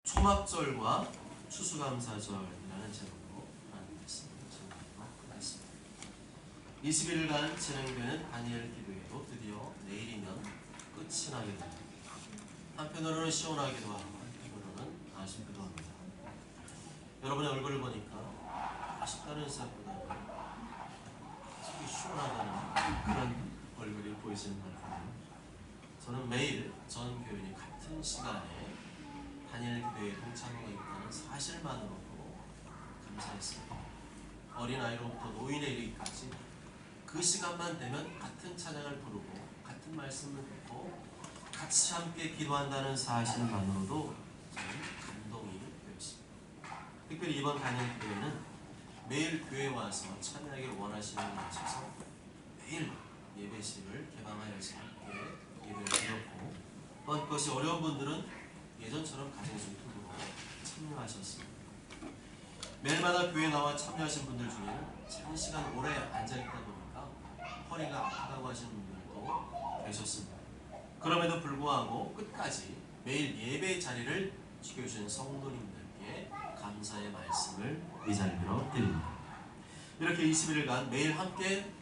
초막절과 추수감사절이라는 제목으로 하나님 말씀을 전하도록 하겠습니다. 21일간 진행되는 다니엘 기도회도 드디어 내일이면 끝이 나게 됩니다. 한편으로는 시원하기도 하고 한편으로는 아쉽기도 합니다. 여러분의 얼굴을 보니까 아쉽다는 생각보다는 속이 시원하다는 그런 얼굴이 보이시는 것 같아요. 저는 매일 전 교인이 같은 시간에 다니엘 기도회에 동참하고 있다는 사실만으로도 감사했습니다. 어린아이로부터 노인에 이르기까지 그 시간만 되면 같은 찬양을 부르고 같은 말씀을 듣고 같이 함께 기도한다는 사실만으로도 저는 감동이 되었습니다. 특별히 이번 다니엘 기도회는 매일 교회에 와서 참여하기를 원하시는 분에 있어서 매일 예배실을 개방하여서 함께 예배를 드렸고, 또한 그것이 어려운 분들은 예전처럼 가정에서 유튜브로 참여하셨습니다. 매일마다 교회에 나와 참여하신 분들 중에는 장시간 오래 앉아있다 보니까 허리가 아프다고 하시는 분들도 계셨습니다. 그럼에도 불구하고 끝까지 매일 예배 자리를 지켜주신 성도님들께 감사의 말씀을 이 자리로 드립니다. 이렇게 21일간 매일 함께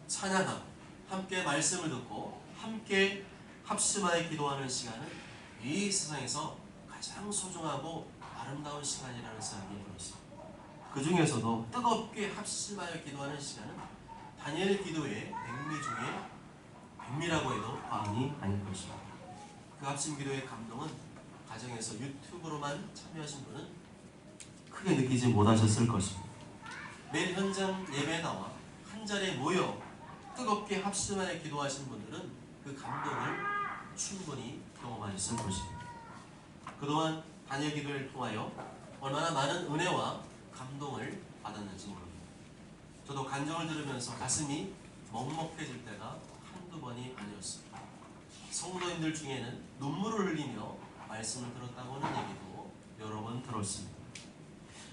찬양하고 함께 말씀을 듣고 함께 합심하여 기도하는 시간은 이 세상에서 가장 소중하고 아름다운 시간이라는 생각이 들었습니다. 그 중에서도 뜨겁게 합심하여 기도하는 시간은 다니엘 기도의 백미 중에 백미라고 해도 과언이 아닐 것입니다. 그 합심 기도의 감동은 가정에서 유튜브로만 참여하신 분은 크게 느끼지 못하셨을 것입니다. 매일 현장 예배에 나와 한 자리에 모여 뜨겁게 합심하여 기도하신 분들은 그 감동을 충분히 경험하셨을 것입니다. 그동안 다니엘 기도를 통하여 얼마나 많은 은혜와 감동을 받았는지 모릅니다. 저도 간증을 들으면서 가슴이 먹먹해질 때가 한두 번이 아니었습니다. 성도님들 중에는 눈물을 흘리며 말씀을 들었다고 하는 얘기도 여러 번 들었습니다.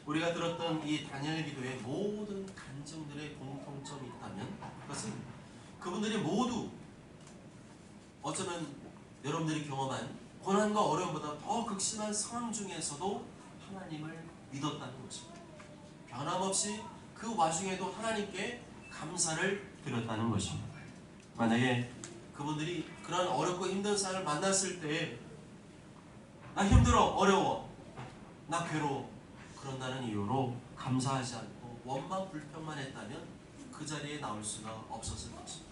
우리가 들었던 이 다니엘 기도의 모든 간증들의 공통점이 있다면 그것은 그분들이 모두 어쩌면 여러분들이 경험한 고난과 어려움보다 더 극심한 상황 중에서도 하나님을 믿었다는 것입니다. 변함없이 그 와중에도 하나님께 감사를 드렸다는 것입니다. 만약에 그분들이 그런 어렵고 힘든 상황을 만났을 때 나 힘들어, 어려워, 나 괴로워, 그런다는 이유로 감사하지 않고 원망 불평만 했다면 그 자리에 나올 수가 없었을 것입니다.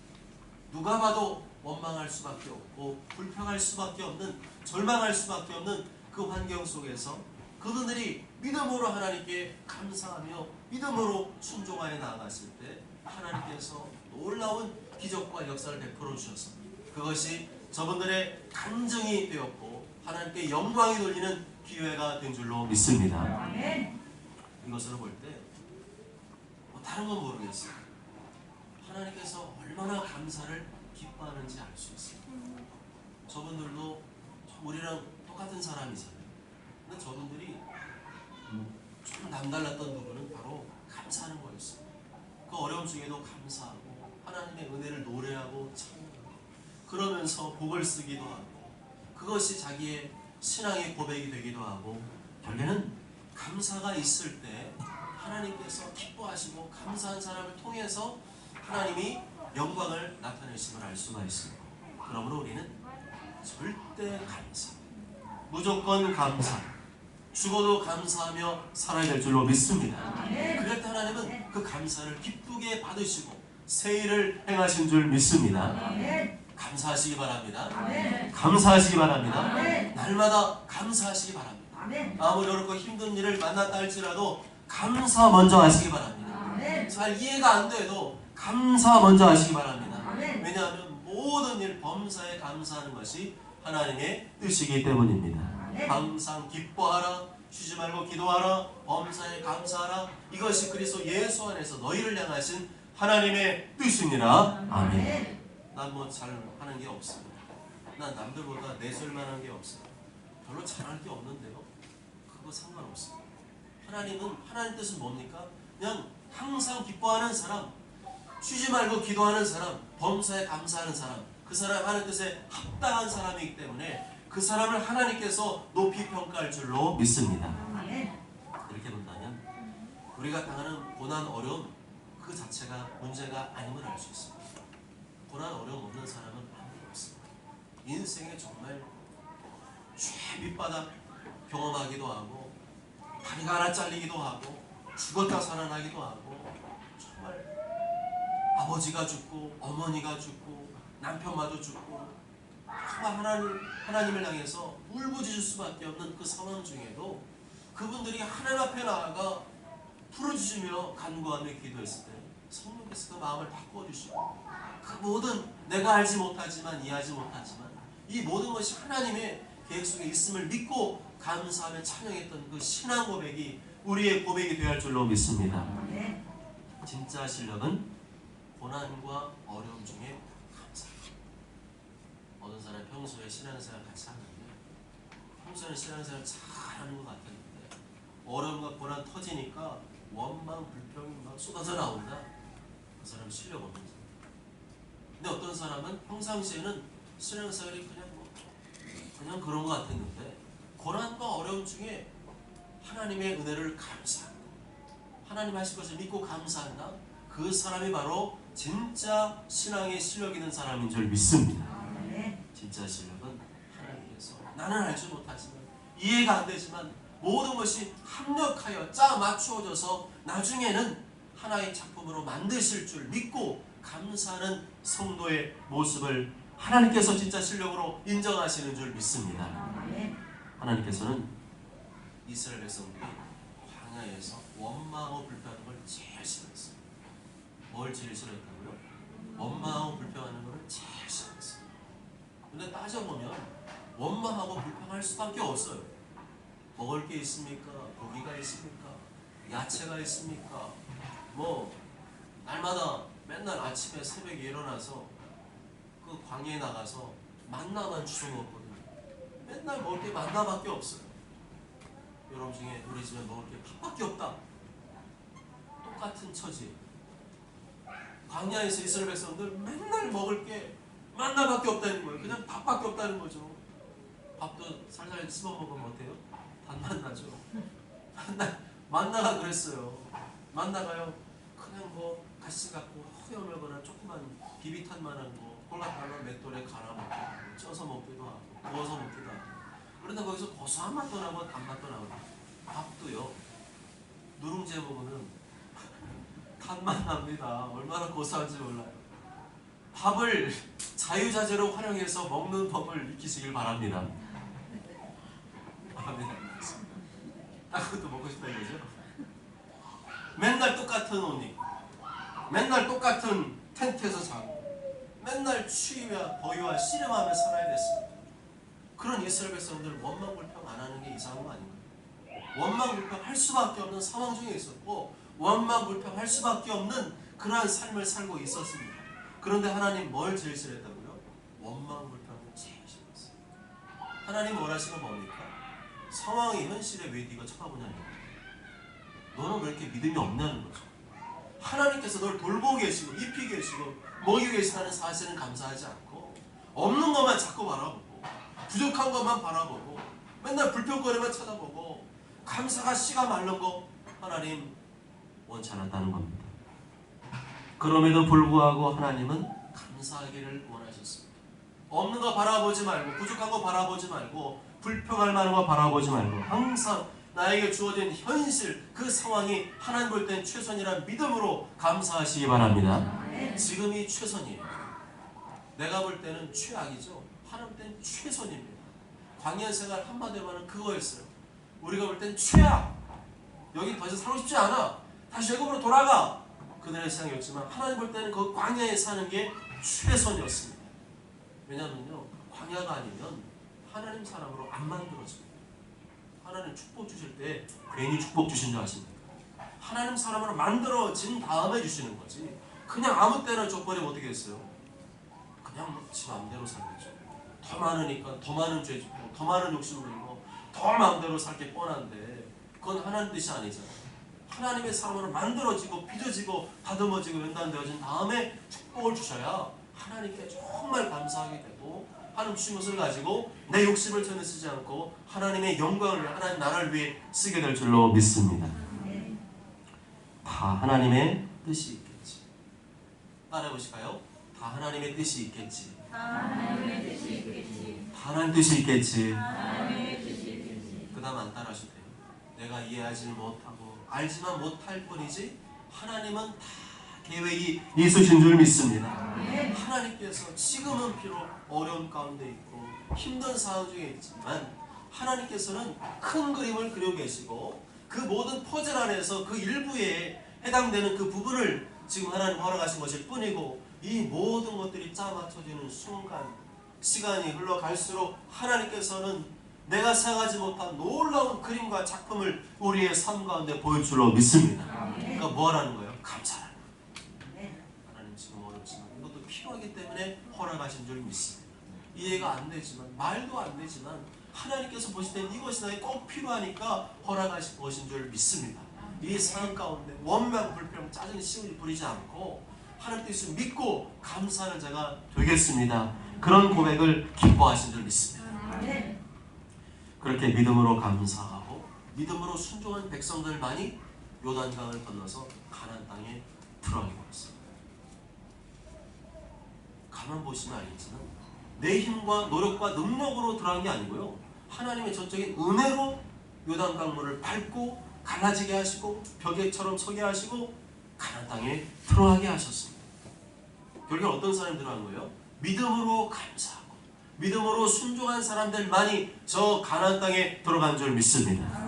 누가 봐도 원망할 수밖에 없고 불평할 수밖에 없는, 절망할 수밖에 없는 그 환경 속에서 그분들이 믿음으로 하나님께 감사하며 믿음으로 순종하여 나아갔을 때 하나님께서 놀라운 기적과 역사를 베풀어 주셔서 그것이 저분들의 간증이 되었고 하나님께 영광이 돌리는 기회가 된 줄로 믿습니다. 이것으로 볼 때 다른 건 모르겠어요. 하나님께서 얼마나 감사를 기뻐하는지 알 수 있어요. 저분들도 우리랑 똑같은 사람이잖아요. 근데 저분들이 좀 남달랐던 부분은 바로 감사하는 거였어요. 그 어려움 중에도 감사하고 하나님의 은혜를 노래하고 찬양하고 그러면서 곡을 쓰기도 하고 그것이 자기의 신앙의 고백이 되기도 하고 결국에는 감사가 있을 때 하나님께서 기뻐하시고 감사한 사람을 통해서 하나님이 영광을 나타내심을 알 수가 있습니다. 그러므로 우리는 절대 감사, 무조건 감사, 죽어도 감사하며 살아야 될 줄로 믿습니다. 그럴 때 하나님은 그 감사를 기쁘게 받으시고 새 일을 행하신 줄 믿습니다. 감사하시기 바랍니다. 감사하시기 바랍니다. 날마다 감사하시기 바랍니다. 아무리 어렵고 힘든 일을 만났다 할지라도 감사 먼저 하시기 바랍니다. 잘 이해가 안 돼도 감사 먼저 하시기 바랍니다. 왜냐하면 모든 일 범사에 감사하는 것이 하나님의 뜻이기 때문입니다. 항상 기뻐하라, 쉬지 말고 기도하라, 범사에 감사하라. 이것이 그리스도 예수 안에서 너희를 향하신 하나님의 뜻입니다. 아멘. 난 뭐 잘하는 게 없어요. 난 남들보다 내술만한 게 없어요. 별로 잘할 게 없는데요. 그거 상관없어요. 하나님은 하나님 뜻은 뭡니까? 그냥 항상 기뻐하는 사람, 쉬지 말고 기도하는 사람, 범사에 감사하는 사람, 그 사람 하는 뜻에 합당한 사람이기 때문에 그 사람을 하나님께서 높이 평가할 줄로 믿습니다. 아멘. 이렇게 본다면 우리가 당하는 고난, 어려움 그 자체가 문제가 아님을 알 수 있습니다. 고난, 어려움 없는 사람은 아무도 없습니다. 인생에 정말 최밑바닥 경험하기도 하고 다리가 하나 잘리기도 하고 죽었다 살아나기도 하고 정말 아버지가 죽고 어머니가 죽고 남편마저 죽고 정말 하나님을 향해서 울부짖을 수밖에 없는 그 상황 중에도 그분들이 하나님 앞에 나아가 부르짖으며 간구하며 기도했을 때 성령께서 그 마음을 바꿔주시고 그 모든 내가 알지 못하지만 이해하지 못하지만 이 모든 것이 하나님의 계획 속에 있음을 믿고 감사하며 찬양했던 그 신앙 고백이 우리의 고백이 되어야 할 줄로 믿습니다. 진짜 실력은 고난과 어려움 중에 감사합니다. 어떤 사람이 평소에 신앙생활 같이 하는데 평소에는 신앙생활 잘하는 것 같았는데 어려움과 고난 터지니까 원망, 불평이 막 쏟아져 나온다. 그 사람 실력 없는 사람. 근데 어떤 사람은 평상시에는 신앙생활이 그냥 그런 것 같았는데 고난과 어려움 중에 하나님의 은혜를 감사하고 하나님 하실 것을 믿고 감사한다. 그 사람이 바로 진짜 신앙의 실력 있는 사람인 줄 믿습니다. 진짜 실력은 하나님께서 나는 알지 못하지만 이해가 안 되지만 모든 것이 합력하여 짜 맞추어져서 나중에는 하나의 작품으로 만드실 줄 믿고 감사하는 성도의 모습을 하나님께서 진짜 실력으로 인정하시는 줄 믿습니다. 하나님께서는 이스라엘 백성들이 광야에서 원망하고 불평하는 걸 제일 싫어했어요. 뭘 제일 싫어했다고요? 원망하고 불평하는 걸 제일 싫어했어요. 근데 따져보면 원망하고 불평할 수밖에 없어요. 먹을 게 있습니까? 고기가 있습니까? 야채가 있습니까? 뭐 날마다 맨날 아침에 새벽에 일어나서 그 광야에 나가서 만나만 주워 먹거든요. 맨날 먹을 게 만나밖에 없어요. 여러분 중에 우리 집에 먹을 게 밥밖에 없다. 똑같은 처지. 광야에서 이스라엘 백성들 맨날 먹을 게 만나밖에 없다는 거예요. 그냥 밥밖에 없다는 거죠. 밥도 살살 씹어 먹으면 어때요? 단맛 나죠. 만나가 그랬어요. 만나가요. 그냥 뭐 가시 갖고 허여멀거나 조그만 비비탄만한 거 콜라달러 맷돌에 갈아 먹고 쪄서 먹기도 하고 구워서 먹기도 하고 그런데 거기서 고소한 맛도 나고 단맛도 나고 밥도요. 누룽지에 먹으면 단맛 납니다. 얼마나 고소한지 몰라요. 밥을 자유자재로 활용해서 먹는 법을 익히시길 바랍니다. 그것도 먹고 싶다 이거죠? 맨날 똑같은 옷 입고 맨날 똑같은 텐트에서 자고 맨날 추위와 더위와 씨름하며 살아야 됐습니다. 그런 이스라엘 백성들 원망 불평 안 하는 게 이상한 거 아닌가요? 원망 불평 할 수밖에 없는 상황 중에 있었고 원망 불평 할 수밖에 없는 그러한 삶을 살고 있었습니다. 그런데 하나님 뭘 제일 싫어했다고요? 원망 불평을 제일 싫어했어요. 하나님 원하시는 건 뭡니까? 상황이 현실에 왜 네가 쳐다보냐는 거예요. 너는 왜 이렇게 믿음이 없냐는 거죠. 하나님께서 널 돌보고 계시고 입히고 계시고 먹이고 계시다는 사실은 감사하지 않고 없는 것만 자꾸 바라보고 부족한 것만 바라보고 맨날 불평거리만 쳐다보고 감사가 씨가 마른 거 하나님 원치 않았다는 겁니다. 그럼에도 불구하고 하나님은 감사하기를 원하셨습니다. 없는 거 바라보지 말고 부족한 거 바라보지 말고 불평할 만한 거 바라보지 말고 항상 나에게 주어진 현실 그 상황이 하나님 볼 땐 최선이라는 믿음으로 감사하시기 바랍니다. 지금이 최선이에요. 내가 볼 때는 최악이죠. 하나님 땐 최선입니다. 광야 생활 한마디로 하면 그거였어요. 우리가 볼 땐 최악. 여기 더 이상 살고 싶지 않아. 다시 애굽으로 돌아가. 그들의 생각이었지만 하나님 볼 때는 그 광야에 사는 게 최선이었습니다. 왜냐면요. 광야가 아니면 하나님 사람으로 안 만들어집니다. 하나님 축복 주실 때 괜히 축복 주신 줄 아십니까? 하나님 사람으로 만들어진 다음에 주시는 거지. 그냥 아무 때나 줘버리면 어떻게 했어요? 그냥 지 마음대로 살겠죠. 더 많으니까 더 많은 죄 짓고 더 많은 욕심 부리고 더 마음대로 살 게 뻔한데 그건 하나님 뜻이 아니잖아요. 하나님의 사람으로 만들어지고 빚어지고 다듬어지고 연단되어진 다음에 축복을 주셔야 하나님께 정말 감사하게 되고 하나님 주신 것을 가지고 내 욕심을 전혀 쓰지 않고 하나님의 영광을 위해, 하나님 나라를 위해 쓰게 될 줄로 믿습니다. 다 하나님의 뜻이 있겠지. 따라해보실까요? 다 하나님의 뜻이 있겠지. 다 하나님의 뜻이 있겠지. 다 하나님의 뜻이 있겠지. 하나님의 뜻이 있겠지. 그 다음 안 따라하셔도 돼요. 내가 이해하지 못하고 알지만 못할 뿐이지 하나님은 다 계획이 있으신 줄 믿습니다. 하나님께서 지금은 비록 어려운 가운데 있고 힘든 상황 중에 있지만 하나님께서는 큰 그림을 그려 계시고 그 모든 퍼즐 안에서 그 일부에 해당되는 그 부분을 지금 하나님 허락하신 것일 뿐이고 이 모든 것들이 짜맞춰지는 순간 시간이 흘러갈수록 하나님께서는 내가 생각하지 못한 놀라운 그림과 작품을 우리의 삶 가운데 보일 줄로 믿습니다. 그러니까 뭐 하라는 거예요? 감사하라는 거예요. 하나님 지금 어렵지만 이것도 필요하기 때문에 허락하신 줄 믿습니다. 이해가 안 되지만 말도 안 되지만 하나님께서 보실 때는 이것이 나에게 꼭 필요하니까 허락하신 것인 줄 믿습니다. 이 상황 가운데 원망, 불평, 짜증, 시험을 부리지 않고 하나님 뜻을 믿고 감사하는 자가 되겠습니다. 그런 고백을 기뻐하신 줄 믿습니다. 그렇게 믿음으로 감사하고 믿음으로 순종한 백성들만이 요단강을 건너서 가나안 땅에 들어가게 되었습니다. 가만 보시면 알겠지만 내 힘과 노력과 능력으로 들어간 게 아니고요. 하나님의 전적인 은혜로 요단강물을 밟고 갈라지게 하시고 벽에처럼 서게 하시고 가나안 땅에 들어가게 하셨습니다. 결국 어떤 사람이 들어간 거예요? 믿음으로 감사하고 믿음으로 순종한 사람들만이 저 가나안 땅에 들어간 줄 믿습니다.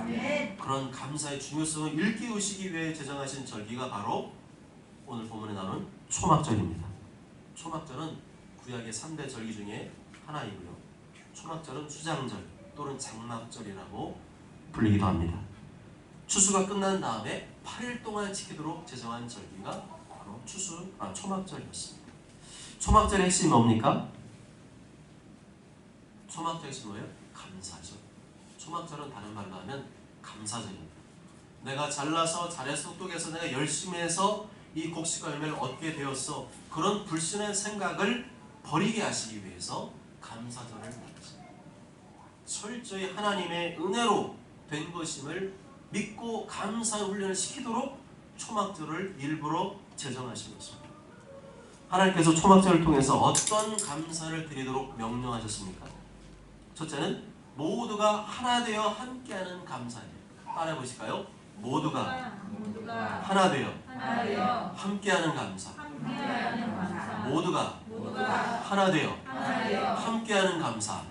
그런 감사의 중요성을 일깨우시기 위해 제정하신 절기가 바로 오늘 본문에 나오는 초막절입니다. 초막절은 구약의 3대 절기 중에 하나이고요. 초막절은 수장절 또는 장막절이라고 불리기도 합니다. 추수가 끝난 다음에 8일 동안 지키도록 제정한 절기가 바로 초막절이었습니다. 초막절의 핵심이 뭡니까? 초막절의 핵심이 뭐예요? 감사죠. 초막절은 다른 말로 하면 감사절입니다. 내가 잘나서 잘해서 똑똑해서 내가 열심히 해서 이 곡식과 열매를 얻게 되었어. 그런 불신의 생각을 버리게 하시기 위해서 감사절을 말하십니다. 철저히 하나님의 은혜로 된 것임을 믿고 감사 훈련을 시키도록 초막절을 일부러 제정하신 것입니다. 하나님께서 초막절을 통해서 어떤 감사를 드리도록 명령하셨습니까? 첫째는 모두가 하나 되어 함께하는 감사예요. 따라해 보실까요? 모두가 하나 되어 함께하는 감사. 모두가 하나 되어 함께하는 감사.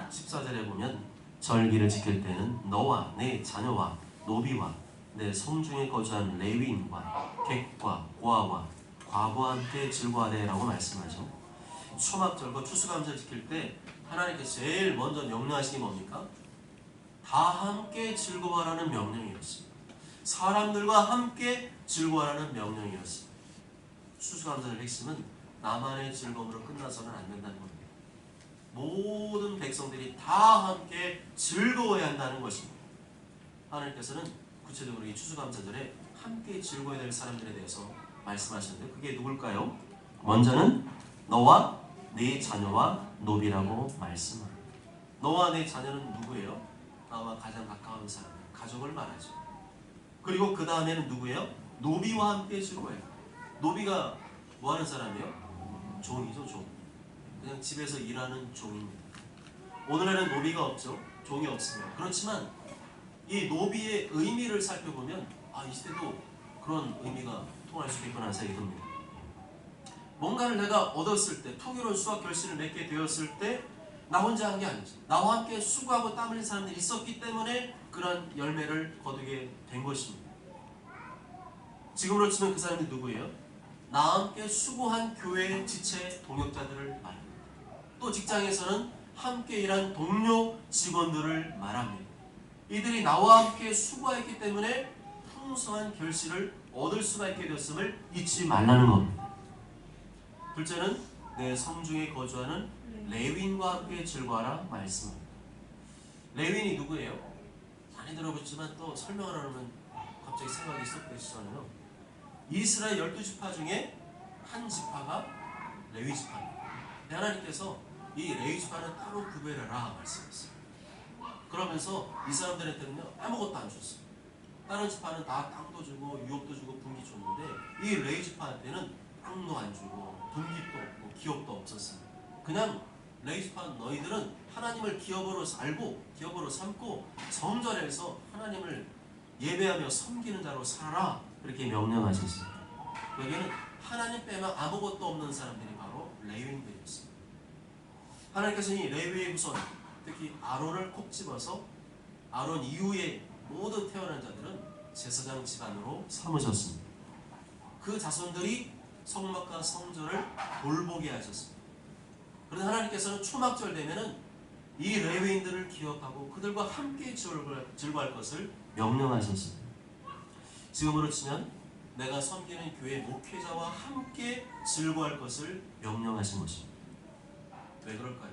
14절에 보면 절기를 지킬 때는 너와 내 자녀와 노비와 내 성중에 거주한 레위인과 객과 고아와 과부와 함께 즐거워하되 라고 말씀하죠. 초막절과 추수감사를 지킬 때 하나님께서 제일 먼저 명령하신 게 뭡니까? 다 함께 즐거워하라는 명령이었습니다. 사람들과 함께 즐거워하라는 명령이었습니다. 추수감사의 핵심은 나만의 즐거움으로 끝나서는 안 된다는 겁니다. 모든 백성들이 다 함께 즐거워해야 한다는 것입니다. 하나님께서는 구체적으로 이 추수감사절에 함께 즐거워해야 될 사람들에 대해서 말씀하셨는데 그게 누굴까요? 먼저는 너와 네 자녀와 노비라고 말씀합니다. 너와 네 자녀는 누구예요? 나와 가장 가까운 사람, 가족을 말하죠. 그리고 그 다음에는 누구예요? 노비와 함께 즐거워해요. 노비가 뭐 하는 사람이에요? 종이죠, 종. 그냥 집에서 일하는 종입니다. 오늘날은 노비가 없죠. 종이 없습니다. 그렇지만 이 노비의 의미를 살펴보면 이 시대도 그런 의미가 통할 수 있구나 생각이 듭니다. 뭔가를 내가 얻었을 때, 풍요로운 수학 결실을 맺게 되었을 때 나 혼자 한 게 아니죠. 나와 함께 수고하고 땀 흘린 사람들이 있었기 때문에 그런 열매를 거두게 된 것입니다. 지금으로 치면 그 사람이 누구예요? 나와 함께 수고한 교회의 지체 동역자들을 말합니다. 또 직장에서는 함께 일한 동료 직원들을 말합니다. 이들이 나와 함께 수고했기 때문에 풍성한 결실을 얻을 수가 있게 되었음을 잊지 말라는 겁니다. 둘째는 내 성중에 거주하는 레위인과 함께 즐거워하라 말씀합니다. 레위인이 누구예요? 많이 들어보지만 또 설명을 하면 갑자기 생각이 쏙 드시잖아요. 이스라엘 12지파 중에 한 지파가 레위 지파입니다. 하나님께서 이 레위 지파는 따로 구별해라 말씀했어요. 그러면서 이 사람들한테는요 아무것도 안 줬어요. 다른 지파는 다 땅도 주고 유업도 주고 분기 줬는데 이 레위 지파한테는 땅도 안 주고 분기도 없고 기업도 없었습니다. 그냥 레위 지파 너희들은 하나님을 기업으로 삼고 성전에서 하나님을 예배하며 섬기는 자로 살아라 그렇게 명령하셨습니다. 여기는 하나님 빼면 아무것도 없는 사람들이 바로 레위인들이었습니다. 하나님께서는 이 레위의 후손 특히 아론을 콕 집어서 아론 이후에 모든 태어난 자들은 제사장 집안으로 삼으셨습니다. 그 자손들이 성막과 성전을 돌보게 하셨습니다. 그런데 하나님께서는 초막절 되면은 이 레위인들을 기억하고 그들과 함께 즐거워할 것을 명령하셨습니다. 지금으로 치면 내가 섬기는 교회 목회자와 함께 즐거워할 것을 명령하신 것입니다. 왜 그럴까요?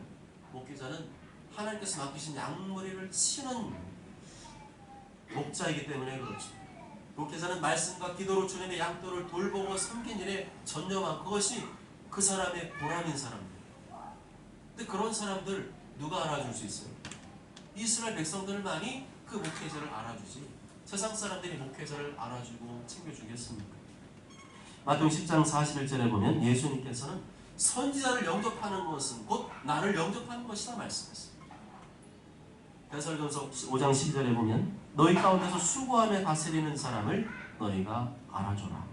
목회자는 하나님께서 맡기신 양머리를 치는 목자이기 때문에 그렇죠. 목회자는 말씀과 기도로 주님의 양떼를 돌보고 섬긴 일에 전념한 그것이 그 사람의 보람인 사람들. 근데 그런 사람들 누가 알아줄 수 있어요? 이스라엘 백성들만이 그 목회자를 알아주지 세상 사람들이 목회자를 알아주고 챙겨주겠습니까? 마태복음 10장 41절에 보면 예수님께서는 선지자를 영접하는 것은 곧 나를 영접하는 것이다 말씀했습니다. 베살전서 5장 12절에 보면 너희 가운데서 수고하며 다스리는 사람을 너희가 알아줘라.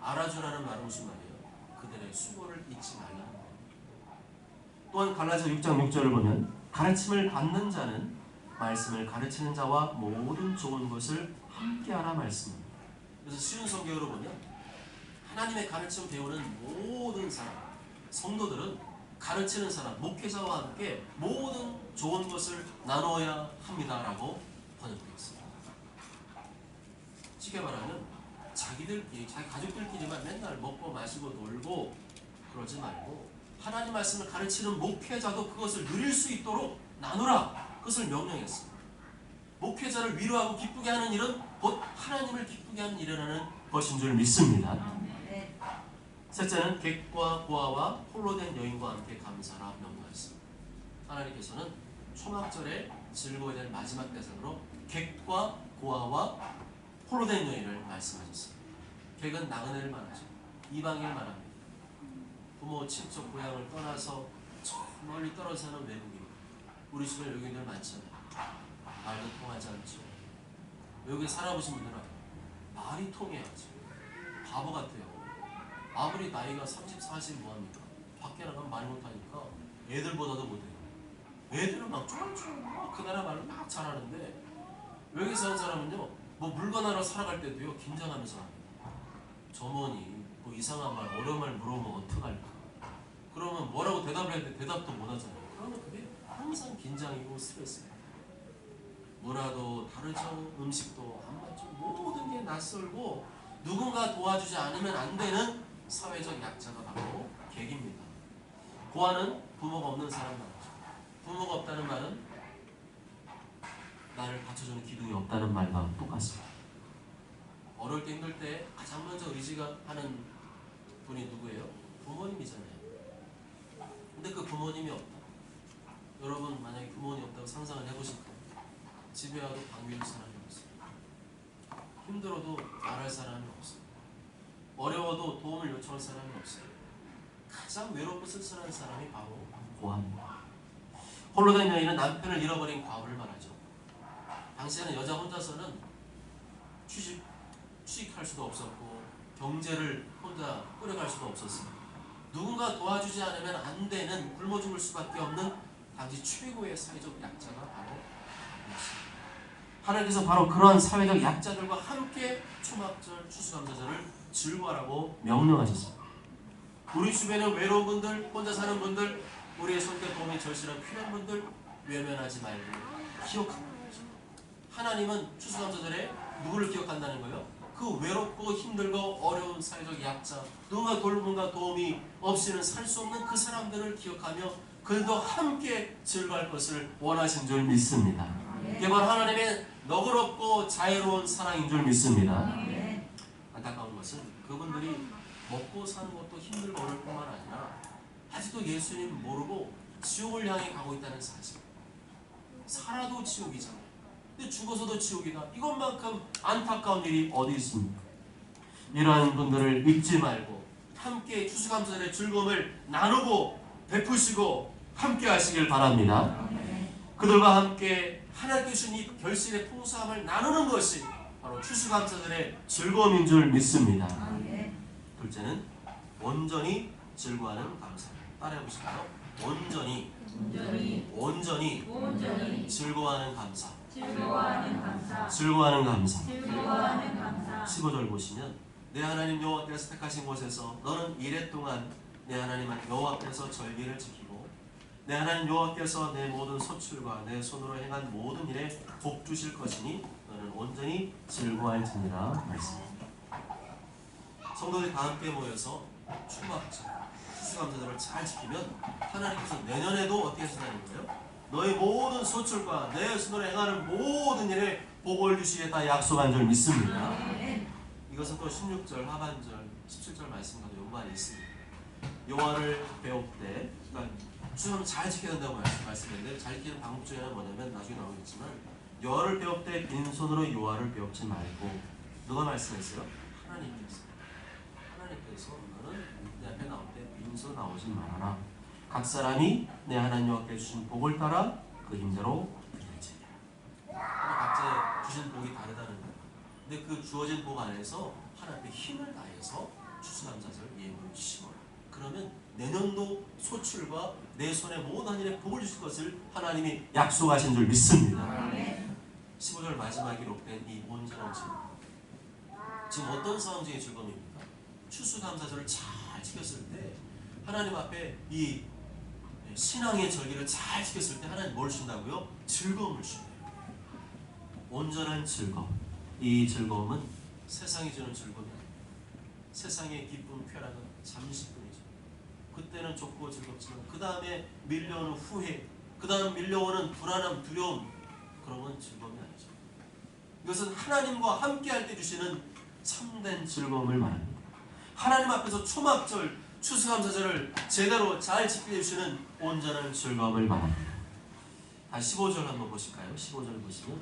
알아주라는 말은 무슨 말이에요? 그들의 수고를 잊지 말라는 거예요. 또한 갈라디아서 6장 6절을 보면 가르침을 받는 자는 말씀을 가르치는 자와 모든 좋은 것을 함께하라 말씀입니다. 그래서 쉬운 성경으로 보면 하나님의 가르침 배우는 모든 사람, 성도들은 가르치는 사람, 목회자와 함께 모든 좋은 것을 나눠야 합니다라고 번역되어 있습니다. 쉽게 말하면 자기들끼리, 자기 가족들끼리만 맨날 먹고 마시고 놀고 그러지 말고 하나님 말씀을 가르치는 목회자도 그것을 누릴 수 있도록 나누라. 그것을 명령했습니다. 목회자를 위로하고 기쁘게 하는 일은 곧 하나님을 기쁘게 하는 일이라는 것인 줄 믿습니다. 셋째는 객과 고아와 홀로 된 여인과 함께 감사라 명령했습니다. 하나님께서는 초막절에 즐거워야 될 마지막 대상으로 객과 고아와 홀로 된 여인을 말씀하셨습니다. 객은 나그네를 말하죠. 이방인을 말합니다. 부모, 친척, 고향을 떠나서 저 멀리 떨어져 사는 외국인. 우리 주변에 외국인들 많잖아요. 말도 통하지 않죠. 외국에 살아보신 분들은 말이 통해야지. 바보 같아요. 아무리 나이가 30, 40 뭐합니까? 밖에 나가면 말 못하니까 애들보다도 못해요. 애들은 막 쫄쫄 그 나라 말로 막 잘하는데 외국에 사는 사람은요 뭐 물건 하러 살아갈 때도요 긴장하면서 합니다. 점원이 뭐 이상한 말, 어려운 말 물어보면 어떡할까? 그러면 뭐라고 대답을 해야 돼? 대답도 못 하잖아요. 그러면 그게 항상 긴장이고 스트레스예요. 문화도 다르죠. 음식도 안 맞죠. 모든 게 낯설고 누군가 도와주지 않으면 안 되는 사회적 약자가 바로 객입니다. 고아는 부모가 없는 사람 말이죠. 부모가 없다는 말은 나를 받쳐주는 기둥이 없다는 말과 똑같습니다. 어릴 때 힘들 때 가장 먼저 의지가 하는 분이 누구예요? 부모님이잖아요. 근데 그 부모님이 없다. 여러분 만약에 부모님이 없다고 상상을 해보실까요? 집에 와도 반겨줄 사람이 없어요. 힘들어도 말할 사람이 없어요. 어려워도 도움을 요청할 사람이 없어요. 가장 외롭고 쓸쓸한 사람이 바로 고아입니다. 홀로 된 여인은 남편을 잃어버린 과부를 말하죠. 당시에는 여자 혼자서는 취직할 수도 없었고 경제를 혼자 꾸려갈 수도 없었습니다. 누군가 도와주지 않으면 안 되는 굶어 죽을 수밖에 없는 당시 최고의 사회적 약자가 바로 이었습니다. 하나님께서 바로 그러한 사회적 약자들과 함께 초막절 추수감사절을 즐거워하라고 명령하셨습니다. 우리 주변에 외로운 분들, 혼자 사는 분들, 우리의 손길 도움이 절실한 필요한 분들 외면하지 말고 기억하는 거죠. 하나님은 추수감사절에 누구를 기억한다는 거예요? 그 외롭고 힘들고 어려운 사회적 약자, 누군가 돌봄과 도움이 없이는 살 수 없는 그 사람들을 기억하며 그들도 함께 즐거워할 것을 원하신 줄 믿습니다. 이게 바로 하나님의 너그럽고 자유로운 사랑인 줄 믿습니다. 안타까운 것은 그분들이 먹고 사는 것도 힘들고 어려울 뿐만 아니라 아직도 예수님 모르고 지옥을 향해 가고 있다는 사실. 살아도 지옥이잖아. 근데 죽어서도 지옥이다. 이것만큼 안타까운 일이 어디 있습니까? 이러한 분들을 잊지 말고 함께 추수감사절의 즐거움을 나누고 베푸시고 함께 하시길 바랍니다. 그들과 함께 하나님께 주신 이 결실의 풍성함을 나누는 것이 바로 추수감사절의 즐거움인 줄 믿습니다. 둘째는 온전히 즐거워하는 감사. 따라해 보실까요? 온전히 즐거워하는 감사. 즐거워하는 감사. 즐거워하는 감사. 즐거워하는 감사. 15절 보시면 내 하나님 여호와께서 택하신 곳에서 너는 이래 동안 내 하나님 여호와께서 절기를 지키고 내 하나님 여호와께서 내 모든 소출과 내 손으로 행한 모든 일에 복 주실 것이니 너는 온전히 즐거워할지니라 말씀입니다. 성도들이 다 함께 모여서 추수감사절, 추수감사절을 잘 지키면 하나님께서 내년에도 어떻게 하신다는 거예요? 너의 모든 소출과 내 손으로 행하는 모든 일에 복을 주시겠다 약속한 줄 믿습니다. 이것은 또 16절 하반절 17절 말씀과도 연관이 있습니다. 여호와를 배울 때 그러니까 추수감사절 잘 지켜야 된다고 말씀했는데 잘 지키는 방법 중에 하나는 뭐냐면 나중에 나오겠지만 여호와를 배울 때 빈손으로 여호와를 배웁지 말고 누가 말씀했어요? 하나님께서 너는 내 앞에 나올 때 빈손 나오지 말아라. 각 사람이 내 하나님 여호와께 주신 복을 따라 그 힘대로 드릴지니라. 각자 주신 복이 다르다는 거예요. 근데 그 주어진 복 안에서 하나님께 힘을 다해서 추수감사절 예물을 심어라. 그러면 내년도 소출과 내 손에 모든 일에 복을 주실 것을 하나님이 약속하신 줄 믿습니다. 15절 마지막에 기록된 이 온전한 즐거움. 지금 어떤 상황 중에 즐거움입니까? 추수감사절을 잘 지켰을 때 하나님 앞에 이 신앙의 절기를 잘 지켰을 때 하나님 뭘 주신다고요? 즐거움을 주세요. 온전한 즐거움. 이 즐거움은 세상이 주는 즐거움이 아닙니다. 세상의 기쁨, 쾌락은 잠시뿐이죠. 그때는 좋고 즐겁지만 그 다음에 밀려오는 후회, 그 다음 밀려오는 불안함, 두려움, 그런 건 즐거움이 아니죠. 이것은 하나님과 함께할 때 주시는 참된 즐거움을 말합니다. 하나님 앞에서 초막절, 추수감사절을 제대로 잘 지키게 해주시는 온전한 즐거움을 말합니다. 다시 15절 한번 보실까요? 15절 보시면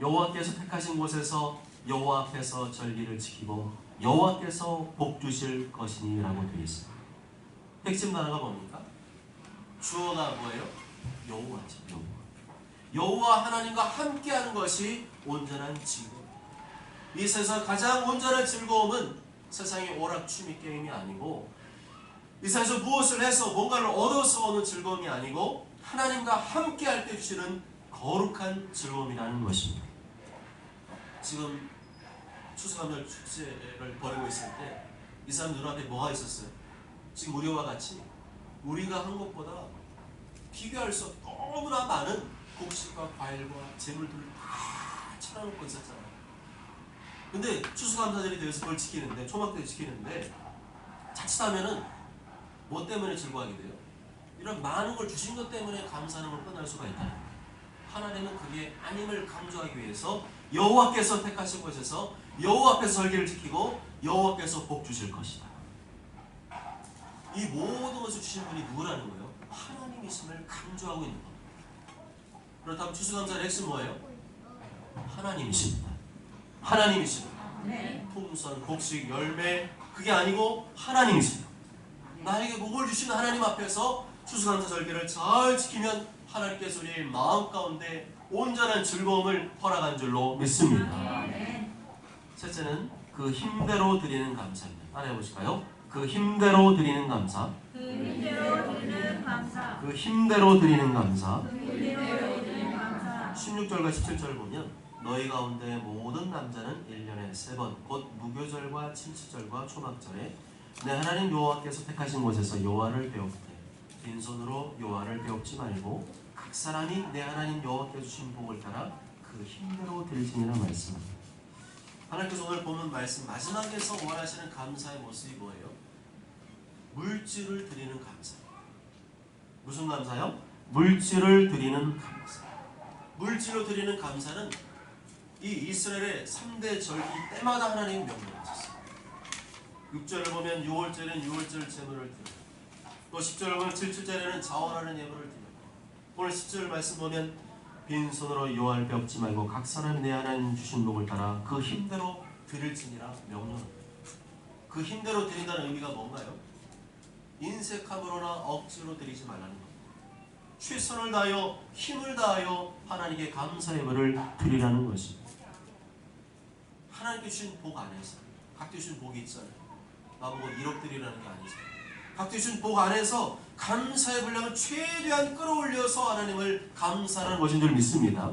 여호와께서 택하신 곳에서 여호와 앞에서 절기를 지키고 여호와께서 복 주실 것이니 라고 되어 있습니다. 핵심 단어가 뭡니까? 주어가 뭐예요? 여호와죠. 여호와 하나님과 함께하는 것이 온전한 즐거움. 이 세상 가장 온전한 즐거움은 세상의 오락춤이 게임이 아니고 이 세상에서 무엇을 해서 뭔가를 얻어서 오는 즐거움이 아니고 하나님과 함께할 때 주시는 거룩한 즐거움이라는 것입니다. 지금 추수감사절 축제를 벌이고 있을 때 이 사람 눈앞에 뭐가 있었어요? 지금 우리와 같이 우리가 한 것보다 비교할 수 없는 너무나 많은 곡식과 과일과 재물들을 다 쳐놓고 있었잖아요. 근데 추수감사절이 되어서 그걸 지키는데 초막절을 지키는데 자칫하면은 뭐 때문에 즐거워하게 돼요? 이런 많은 걸 주신 것 때문에 감사하는 걸 끝날 수가 있다. 하나님은 그게 아님을 강조하기 위해서 여호와께서 택하신 곳에서 여호와 앞에서 절기를 지키고 여호와께서 복 주실 것이다. 이 모든 것을 주신 분이 누구라는 거예요? 하나님이심을 강조하고 있는 겁니다. 그렇다면 추수감사의 핵심 뭐예요? 하나님이십니다. 하나님이십니다. 풍선, 곡식, 열매 그게 아니고 하나님이십니다. 나에게 복을 주시는 하나님 앞에서 추수감사 절기를 잘 지키면 하나님께서 우리의 마음 가운데 온전한 즐거움을 허락한 줄로 믿습니다. 셋째는 그 힘대로 드리는 감사입니다. 따라해 보실까요? 그 힘대로 드리는 감사. 그 힘대로 드리는 감사. 그 힘대로 드리는 감사. 그 힘대로 드리는 감사. 16절과 17절 보면 너희 가운데 모든 남자는 1년에 3번 곧 무교절과 침수절과 초막절에 내 하나님 여호와께서 택하신 곳에서 여호와를 배울 때 빈손으로 여호와를 배웁지 말고 각 사람이 내 하나님 여호와께 주신 복을 따라 그 힘대로 드릴지니라 말씀합니다. 하나님께서 오늘 보는 말씀 마지막에서 원하시는 감사의 모습이 뭐예요? 물질을 드리는 감사. 무슨 감사요? 물질을 드리는 감사. 물질로 드리는 감사는 이 이스라엘의 3대 절기 때마다 하나님이 명령하셨어요. 6절을 보면 6월절은 6월절 제물을 드리고 또 10절을 보면 7절에는 자원하는 예물을 드리고, 오늘 10절 말씀 보면 빈손으로 요할 벽지 말고 각 사람이 내 하나님 주신 복을 따라 그 힘대로 드릴지니라 명령합니다. 그 힘대로 드린다는 의미가 뭔가요? 인색함으로나 억지로 드리지 말라는 겁니다. 최선을 다하여 힘을 다하여 하나님께 감사 예물을 드리라는 것입니다. 하나님께 주신 복 안에서 각자 주신 복이 있잖아요. 나보고 1억 드리라는 게 아니죠. 각자 주신 복 안에서 감사의 분량을 최대한 끌어올려서 하나님을 감사하는 것인 줄 믿습니다.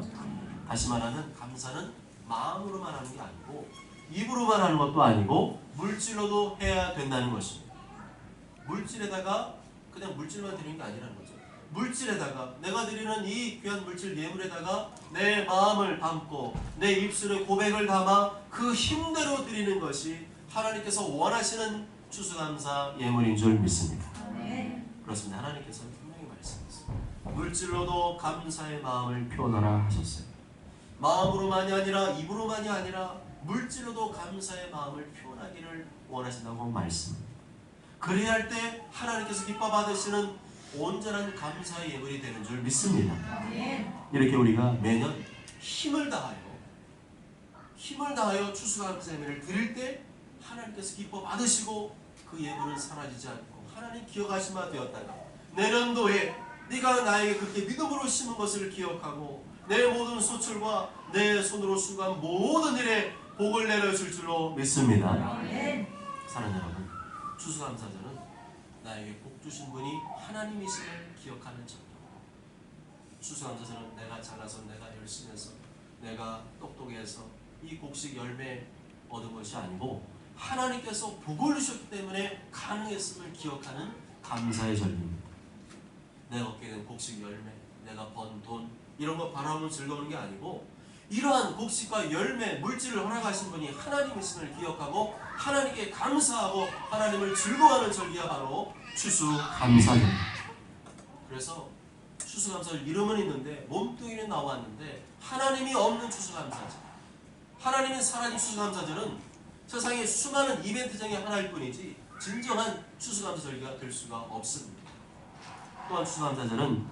다시 말하면 감사는 마음으로만 하는 게 아니고 입으로만 하는 것도 아니고 물질로도 해야 된다는 것입니다. 물질에다가 그냥 물질만 드리는 게 아니라는 거죠. 물질에다가 내가 드리는 이 귀한 물질 예물에다가 내 마음을 담고 내 입술에 고백을 담아 그 힘대로 드리는 것이 하나님께서 원하시는 추수감사 예물인 줄 믿습니다. 그렇습니다. 하나님께서 분명히 말씀하셨습니다. 물질로도 감사의 마음을 표현하라 하셨어요. 마음으로만이 아니라 입으로만이 아니라 물질로도 감사의 마음을 표현하기를 원하신다고 말씀합니다. 그래야 할 때 하나님께서 기뻐 받으시는 온전한 감사의 예물이 되는 줄 믿습니다. 이렇게 우리가 매년 힘을 다하여 추수감사 예물을 드릴 때 하나님께서 기뻐 받으시고 그 예물은 사라지지 않고 하나님 기억하신 바 되었다가 내년도에 네가 나에게 그렇게 믿음으로 심은 것을 기억하고 내 모든 소출과 내 손으로 수고한 모든 일에 복을 내려줄 줄로 믿습니다. 사랑하는 여러분, 추수감사절은 나에게 복 주신 분이 하나님이심을 기억하는 절입니다. 추수감사절은 내가 잘나서 내가 열심히 해서 내가 똑똑해서 이 곡식 열매 얻은 것이 아니고 하나님께서 복을 주셨기 때문에 가능했음을 기억하는 감사의 절입니다. 내가 얻게 된 곡식 열매, 내가 번 돈 이런 거 바라보면 즐거운 게 아니고 이러한 곡식과 열매, 물질을 허락하신 분이 하나님이심을 기억하고 하나님께 감사하고 하나님을 즐거워하는 절기가 바로 추수감사절. 그래서 추수감사절 이름은 있는데 몸뚱이는 나왔는데 하나님이 없는 추수감사절, 하나님이 사라진 추수감사절은 세상에 수많은 이벤트 중에 하나일 뿐이지 진정한 추수감사절기가 될 수가 없습니다. 또한 추수감사절은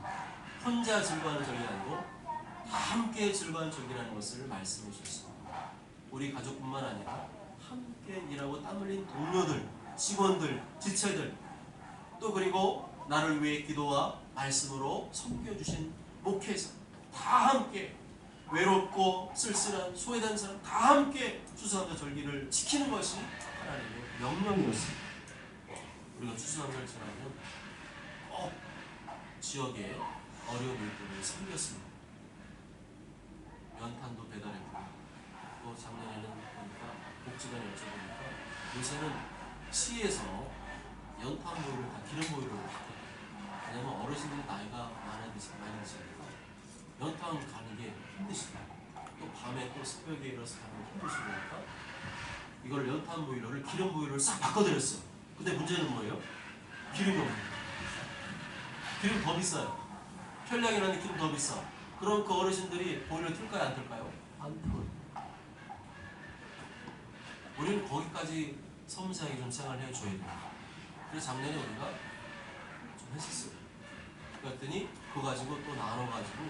혼자 즐거워하는 절기가 아니고 다 함께 즐거워하는 절기라는 것을 말씀해 주셨습니다. 우리 가족뿐만 아니라 함께 일하고 땀 흘린 동료들, 직원들, 지체들, 또 그리고 나를 위해 기도와 말씀으로 섬겨주신 목회자 다 함께 외롭고 쓸쓸한 소외된 사람 다 함께 추수감사 절기를 지키는 것이 하나님의 명령이었습니다. 우리가 추수감사를 지나면 지역에 어려운 일들을 섬겼습니다. 연탄도 배달했고 또 작년에는 보니까 복지관에 여쭤보니까 요새는 시에서 연탄 모유를 다 기름 모유로 바꿨대요. 왜냐면 어르신들이 나이가 많으시니까 연탄 가는 게 힘드시다고 또 밤에 또 새벽에 일어나서 가는 게 힘드시니까 이걸 연탄 모유를 기름 모유를 싹 바꿔드렸어요. 근데 문제는 뭐예요? 기름이 없는 거예요. 기름 더 비싸요. 편량이라는 기름 더 비싸. 그럼 그 어르신들이 보일러 틀까요? 안 틀까요? 안 틀어요. 우리는 거기까지 섬세하게 좀 생활을 해줘야 돼요. 그래서 작년에 우리가 좀 했었어요. 그랬더니 그거 가지고 또 나눠가지고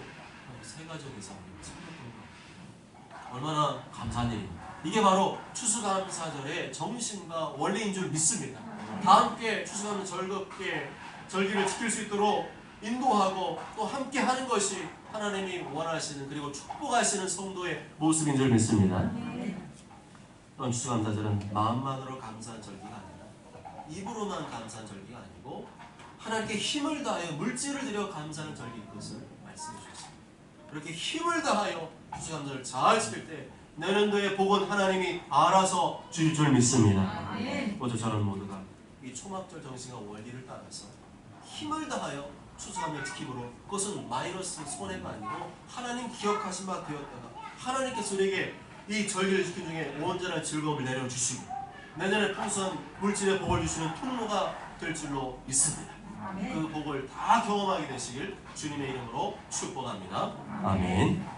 한 3가족 이상 챙겼던 거. 얼마나 감사한 일입니까? 이게 바로 추수감사절의 정신과 원리인 줄 믿습니다. 다 함께 추수감사 즐겁게 절기를 지킬 수 있도록 인도하고 또 함께 하는 것이 하나님이 원하시는 그리고 축복하시는 성도의 모습인 줄 믿습니다. 또한 추수감사절은 마음만으로 감사한 절기가 아니라 입으로만 감사한 절기가 아니고 하나님께 힘을 다하여 물질을 들여 감사하는 절기인 것을 말씀해 주셨습니다. 그렇게 힘을 다하여 추수감사를 잘 지킬 때 내년도의 복은 하나님이 알아서 주실 줄 믿습니다. 모두 저는 모두가 이 초막절 정신과 원리를 따라서 힘을 다하여 추수감사를 지킴으로 그것은 마이너스 손해가 아니고 하나님 기억하신 바 되었다가 하나님께서 우리에게 이 절기를 지킨 중에 온전한 즐거움을 내려주시고 내년에 풍성한 물질의 복을 주시는 통로가 될 줄로 믿습니다. 그 복을 다 경험하게 되시길 주님의 이름으로 축복합니다. 아멘.